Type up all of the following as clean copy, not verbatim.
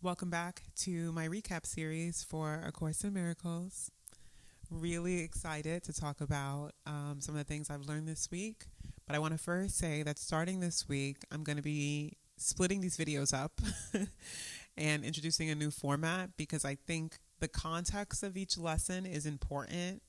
Welcome back to my recap series for A Course in Miracles. Really excited to talk about some of the things I've learned this week. But I want to first say that starting this week, I'm going to be splitting these videos up and introducing a new format because I think the context of each lesson is important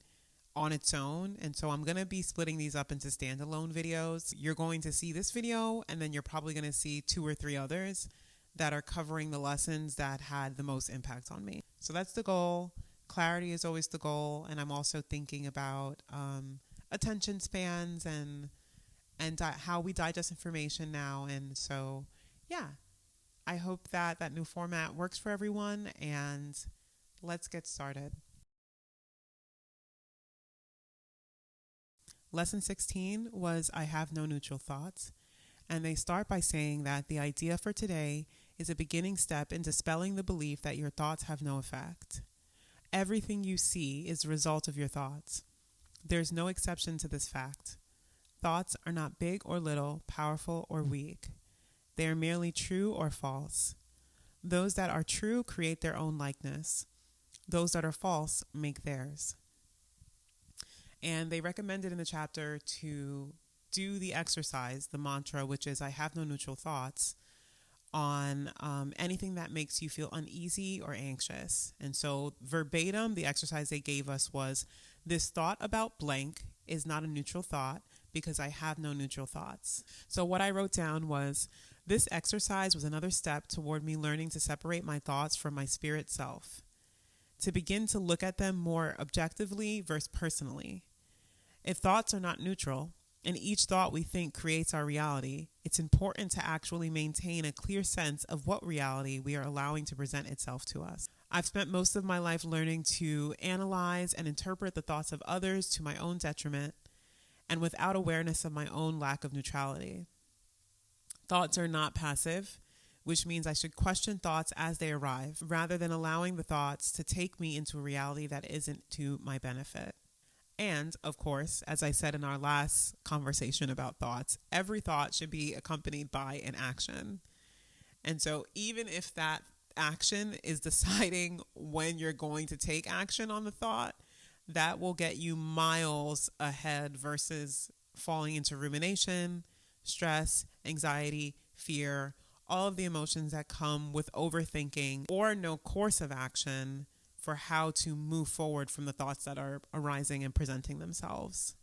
on its own. And so I'm going to be splitting these up into standalone videos. You're going to see this video, and then you're probably going to see 2 or 3 others that are covering the lessons that had the most impact on me. So that's the goal. Clarity is always the goal. And I'm also thinking about attention spans and how we digest information now. And so, yeah, I hope that that new format works for everyone. And let's get started. Lesson 16 was I have no neutral thoughts. And they start by saying that the idea for today is a beginning step in dispelling the belief that your thoughts have no effect. Everything you see is the result of your thoughts. There's no exception to this fact. Thoughts are not big or little, powerful or weak. They are merely true or false. Those that are true create their own likeness. Those that are false make theirs. And they recommended in the chapter to do the exercise, the mantra, which is I have no neutral thoughts, on anything that makes you feel uneasy or anxious. And so verbatim, the exercise they gave us was, this thought about blank is not a neutral thought because I have no neutral thoughts. So what I wrote down was, this exercise was another step toward me learning to separate my thoughts from my spirit self, to begin to look at them more objectively versus personally. If thoughts are not neutral, and each thought we think creates our reality, it's important to actually maintain a clear sense of what reality we are allowing to present itself to us. I've spent most of my life learning to analyze and interpret the thoughts of others to my own detriment and without awareness of my own lack of neutrality. Thoughts are not passive, which means I should question thoughts as they arrive rather than allowing the thoughts to take me into a reality that isn't to my benefit. And, of course, as I said in our last conversation about thoughts, every thought should be accompanied by an action. And so even if that action is deciding when you're going to take action on the thought, that will get you miles ahead versus falling into rumination, stress, anxiety, fear, all of the emotions that come with overthinking or no course of action for how to move forward from the thoughts that are arising and presenting themselves.